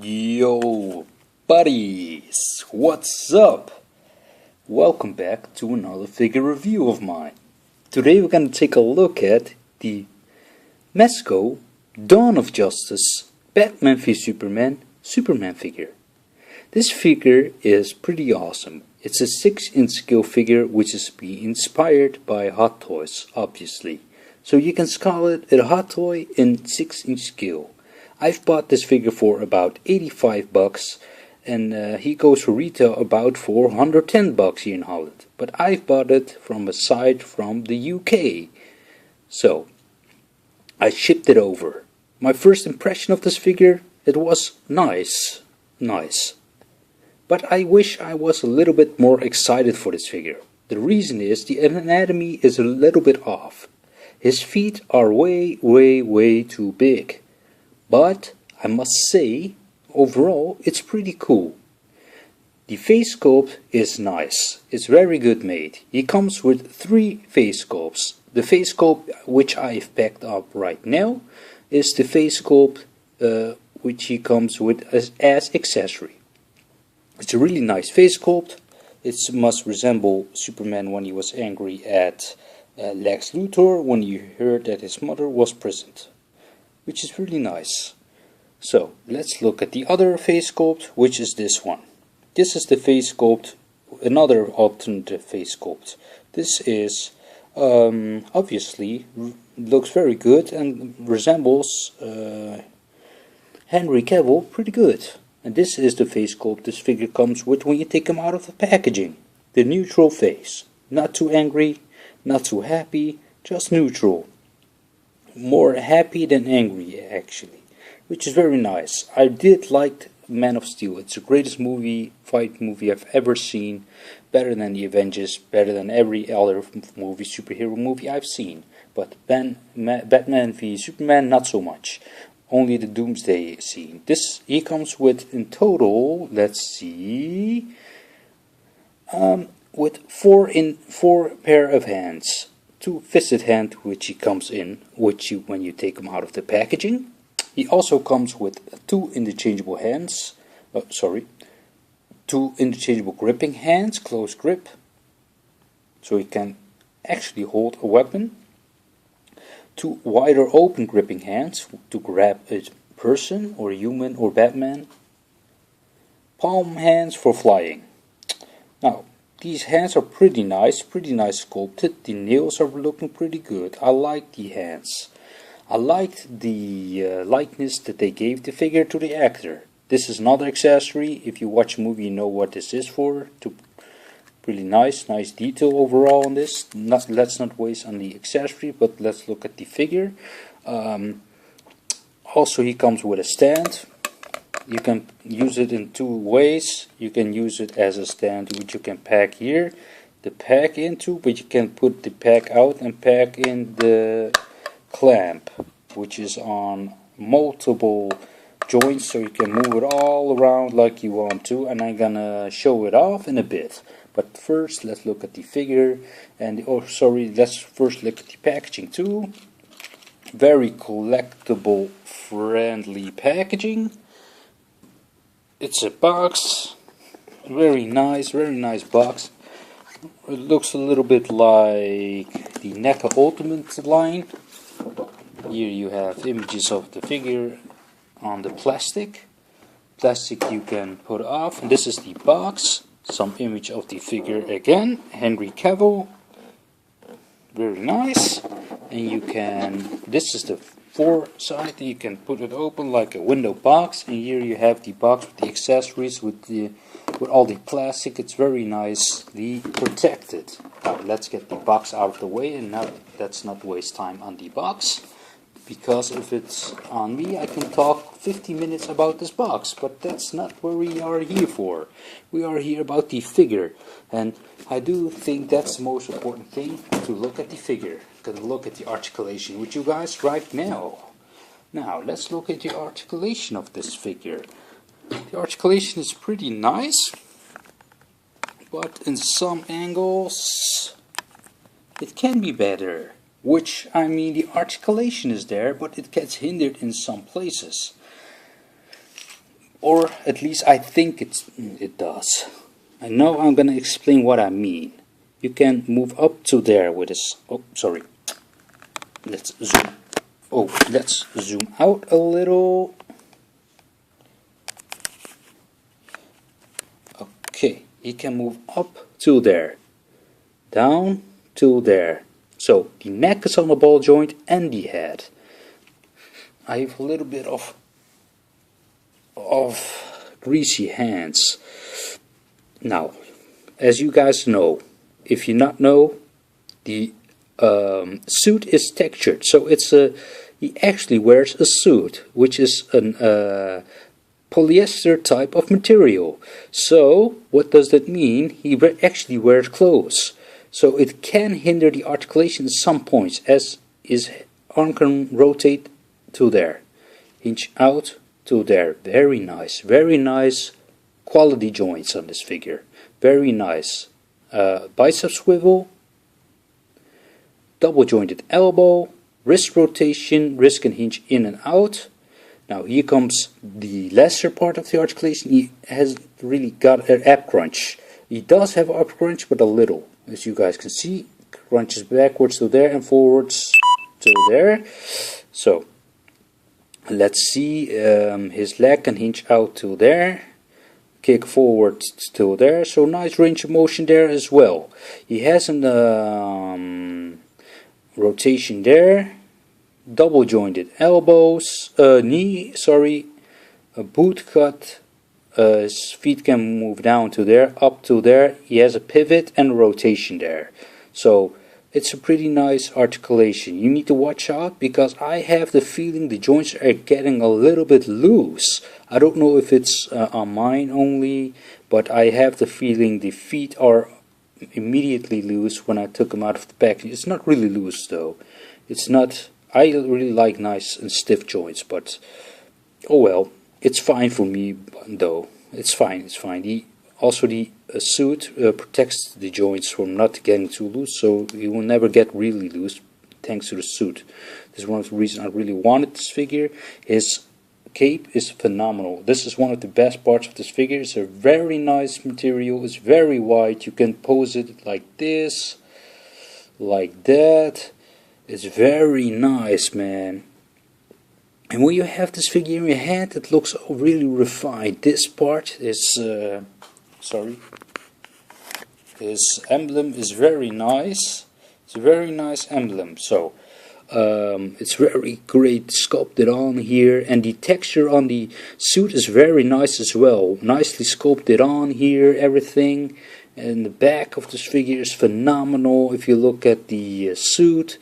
Yo, buddies, what's up? Welcome back to another figure review of mine. Today we're going to take a look at the Mezco Dawn of Justice Batman v Superman figure. This figure is pretty awesome. It's a 6-inch scale figure which is being inspired by Hot Toys, obviously. So you can call it a Hot Toy in 6-inch scale. I've bought this figure for about 85 bucks, and he goes for retail about for 110 bucks here in Holland. But I've bought it from a site from the UK. So I shipped it over. My first impression of this figure, it was nice. But I wish I was a little bit more excited for this figure. The reason is the anatomy is a little bit off. His feet are way too big. But I must say, overall, it's pretty cool. The face sculpt is nice. It's very good made. He comes with 3 face sculpts. The face sculpt which I've packed up right now is the face sculpt which he comes with as accessory. It's a really nice face sculpt. It must resemble Superman when he was angry at Lex Luthor when he heard that his mother was present, which is really nice. So let's look at the other face sculpt, which is this one. This is the face sculpt, another alternative face sculpt. This is obviously looks very good and resembles Henry Cavill pretty good. And this is the face sculpt this figure comes with when you take him out of the packaging. The neutral face. Not too angry, not too happy, just neutral. More happy than angry, actually, which is very nice. I did like Man of Steel. It's the greatest fight movie I've ever seen. Better than the Avengers, better than every other superhero movie I've seen. But Batman v Superman, not so much. Only the Doomsday scene. He comes with, in total, let's see, with 4 pair of hands. 2 fisted hand which he comes in, when you take him out of the packaging. He also comes with 2 interchangeable hands. 2 interchangeable gripping hands, close grip, so he can actually hold a weapon. 2 wider open gripping hands to grab a person or a human or Batman. Palm hands for flying. Now, these hands are pretty nice sculpted. The nails are looking pretty good. I like the hands. I liked the likeness that they gave the figure to the actor. This is another accessory. If you watch a movie, you know what this is for. Really nice detail overall on this. Let's not waste on the accessory, but let's look at the figure. Also, he comes with a stand. You can use it in 2 ways. You can use it as a stand which you can pack here, the pack into, but you can put the pack out and pack in the clamp, which is on multiple joints, so you can move it all around like you want to, and I'm gonna show it off in a bit. But first, let's look at the figure, and let's first look at the packaging too. Very collectible friendly packaging. It's a box, very nice box. It looks a little bit like the NECA Ultimate line. Here you have images of the figure on the plastic. Plastic you can put off, and this is the box. Some image of the figure again, Henry Cavill. Very nice. And this is the 4 side, you can put it open like a window box, and here you have the box with the accessories with all the plastic. It's very nicely protected. Now let's get the box out of the way, and now let's not waste time on the box, because if it's on me I can talk 50 minutes about this box, but that's not what we are here for. We are here about the figure, and I do think that's the most important thing, to look at the figure. Gonna look at the articulation with you guys right now. Now let's look at the articulation of this figure. The articulation is pretty nice, but in some angles it can be better. Which, I mean, the articulation is there, but it gets hindered in some places. or at least I think it does. And now I'm gonna explain what I mean. You can move up to there with this. Oh, sorry. Let's zoom. Oh, let's zoom out a little. Okay, you can move up to there, down to there. So the neck is on the ball joint and the head. I have a little bit of greasy hands. Now, as you guys know, if you not know, the suit is textured. So it's he actually wears a suit, which is an polyester type of material. So what does that mean? He actually wears clothes. So it can hinder the articulation at some points, as his arm can rotate to there, hinge out to there. Very nice quality joints on this figure. Very nice. Bicep swivel, double jointed elbow, wrist rotation, wrist can hinge in and out. Now here comes the lesser part of the articulation. He has really got an ab crunch. He does have ab crunch, but a little. As you guys can see, crunches backwards to there and forwards to there. So let's see, his leg can hinge out to there, kick forward to there. So nice range of motion there as well. He has an rotation there, double jointed elbows, knee, sorry, a boot cut. His feet can move down to there, up to there. He has a pivot and a rotation there. So it's a pretty nice articulation. You need to watch out because I have the feeling the joints are getting a little bit loose. I don't know if it's on mine only, but I have the feeling the feet are immediately loose when I took them out of the package. It's not really loose though. It's not. I really like nice and stiff joints, but oh well. It's fine for me though. It's fine. The suit protects the joints from not getting too loose, so you will never get really loose thanks to the suit. This is one of the reasons I really wanted this figure. His cape is phenomenal. This is one of the best parts of this figure. It's a very nice material. It's very wide. You can pose it like this, like that. It's very nice, man. And when you have this figure in your hand, it looks really refined. This part is, his emblem is very nice. It's a very nice emblem. So, it's very great sculpted on here. And the texture on the suit is very nice as well. Nicely sculpted on here, everything. And the back of this figure is phenomenal if you look at the suit.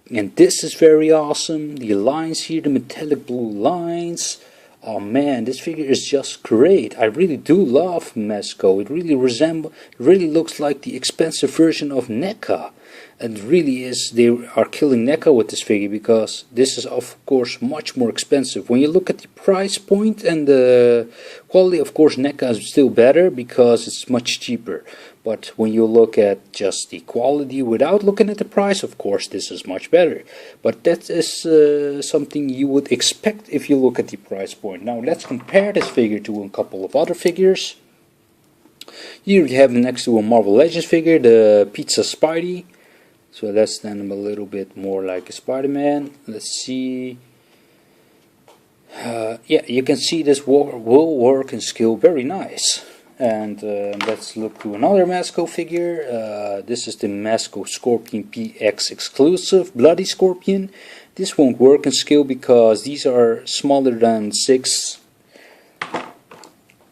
And this is very awesome. The lines here, the metallic blue lines. Oh man, this figure is just great. I really do love Mezco. It really looks like the expensive version of NECA. And really is, they are killing NECA with this figure because this is of course much more expensive. When you look at the price point and the quality, of course NECA is still better because it's much cheaper. But when you look at just the quality without looking at the price, of course this is much better. But that is something you would expect if you look at the price point. Now let's compare this figure to a couple of other figures. Here you have next to a Marvel Legends figure, the Pizza Spidey. So let's stand him a little bit more like a Spider-Man. Let's see. Yeah, you can see this will work and skill very nice. And let's look to another Mezco figure. This is the Mezco Scorpion PX exclusive, Bloody Scorpion. This won't work in skill because these are smaller than 6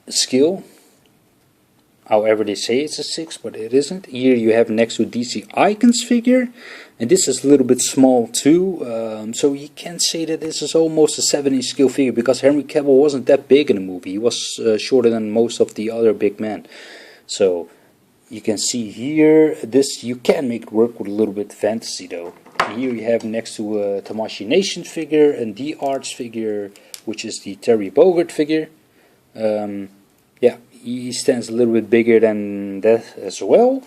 skill. However, they say it's a 6, but it isn't. Here you have next to DC Icons figure, and this is a little bit small too. So you can say that this is almost a 7-inch skill figure because Henry Cavill wasn't that big in the movie. He was shorter than most of the other big men. So you can see here, this you can make it work with a little bit of fantasy though. And here you have next to a Tamashii Nation figure and the Arts figure, which is the Terry Bogard figure. Yeah. He stands a little bit bigger than that as well.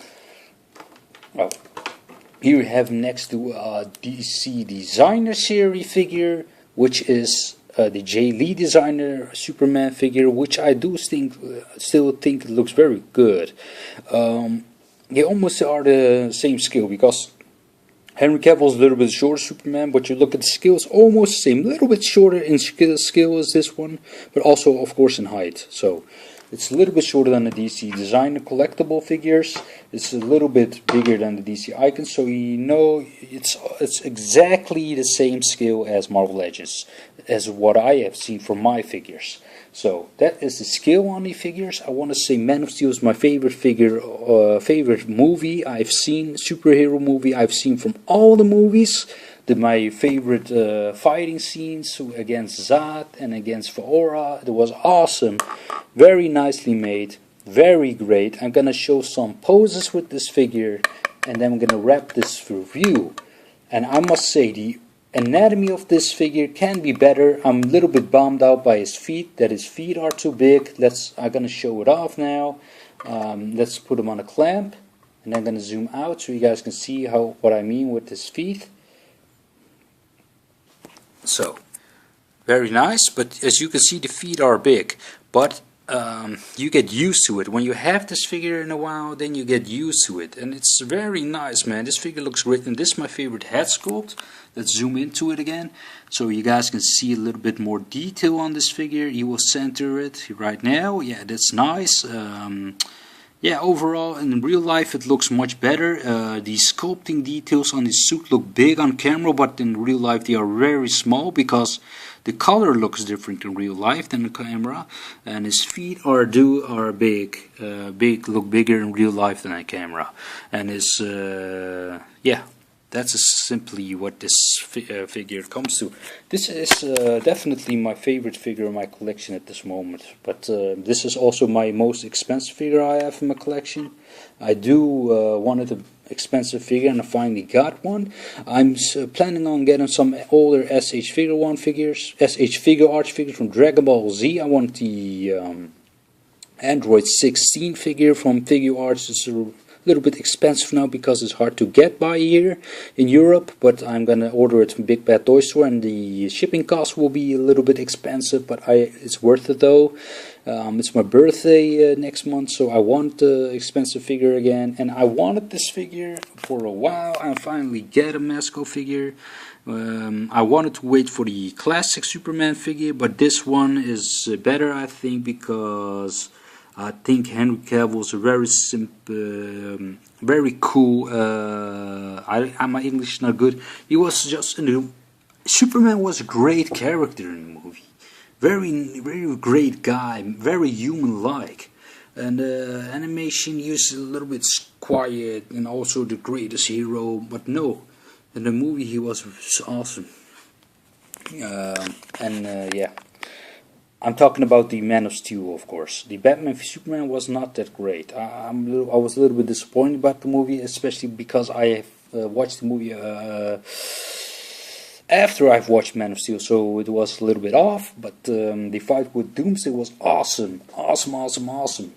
Well, here we have next to a DC Designer Series figure, which is the J. Lee designer Superman figure, which I do still think it looks very good. They almost are the same scale, because Henry Cavill's a little bit shorter Superman, but you look at the scales, almost the same. A little bit shorter in scale as this one, but also of course in height. So it's a little bit shorter than the DC designer collectible figures. It's a little bit bigger than the DC icons, so you know it's exactly the same scale as Marvel Legends, as what I have seen from my figures. So that is the scale on the figures. I want to say Man of Steel is my favorite figure, favorite movie I've seen, superhero movie I've seen from all the movies. My favorite fighting scenes against Zod and against Faora. It was awesome, very nicely made, very great. I'm gonna show some poses with this figure, and then I'm gonna wrap this review. And I must say, the anatomy of this figure can be better. I'm a little bit bummed out by his feet, that his feet are too big. I'm gonna show it off now. Let's put him on a clamp, and I'm gonna zoom out so you guys can see what I mean with his feet. So, very nice, but as you can see, the feet are big, but you get used to it. When you have this figure in a while, then you get used to it, and it's very nice, man. This figure looks great, and this is my favorite head sculpt. Let's zoom into it again, so you guys can see a little bit more detail on this figure. You will center it right now. Yeah, that's nice. Yeah, overall, in real life it looks much better. The sculpting details on his suit look big on camera, but in real life they are very small, because the color looks different in real life than the camera. And his feet are big, look bigger in real life than on camera. And his, yeah, that's simply what this figure comes to. This is definitely my favorite figure in my collection at this moment. But this is also my most expensive figure I have in my collection. I do wanted an expensive figure, and I finally got one. I'm planning on getting some older SH Figure Arts figures from Dragon Ball Z. I want the Android 16 figure from Figure Arts. It's a little bit expensive now because it's hard to get by here in Europe, but I'm gonna order it from Big Bad Toy Store, and the shipping cost will be a little bit expensive, but it's worth it though. It's my birthday next month, so I want the expensive figure again, and I wanted this figure for a while. I finally get a Mezco figure. I wanted to wait for the classic Superman figure, but this one is better, I think, because I think Henry Cavill is a very simple, very cool. My English is not good. He was just Superman was a great character in the movie. Very great guy, very human-like. And animation used a little bit quiet, and also the greatest hero. But no, in the movie he was awesome. Yeah. I'm talking about the Man of Steel, of course. The Batman v Superman was not that great. I was a little bit disappointed about the movie, especially because I watched the movie after I've watched Man of Steel, so it was a little bit off. But the fight with Doomsday was awesome. Awesome.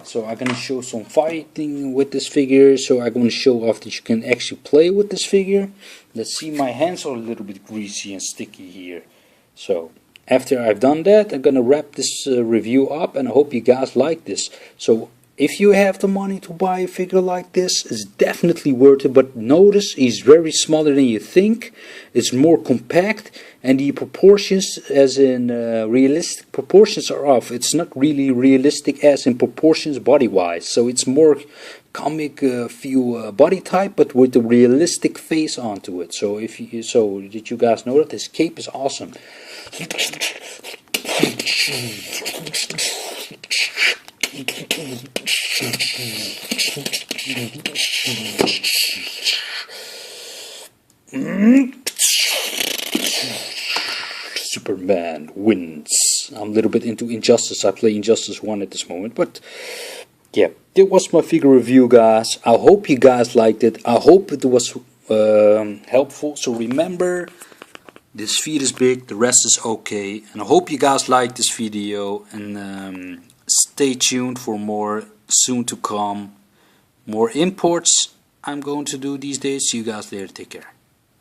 So I'm gonna show some fighting with this figure. So I'm gonna show off that you can actually play with this figure. Let's see, my hands are a little bit greasy and sticky here. So after I've done that, I'm gonna wrap this review up, and I hope you guys like this. So if you have the money to buy a figure like this, it's definitely worth it. But notice he's very smaller than you think. It's more compact, and the proportions, as in realistic proportions, are off. It's not really realistic as in proportions body-wise. So it's more comic feel body type, but with a realistic face onto it. So did you guys know that his cape is awesome? Superman wins. I'm a little bit into Injustice. I play Injustice 1 at this moment, but yeah, that was my figure review, guys. I hope you guys liked it. I hope it was helpful. So remember, this feet is big, the rest is okay. And I hope you guys liked this video, and stay tuned for more soon to come. More imports I'm going to do these days. See you guys later. Take care.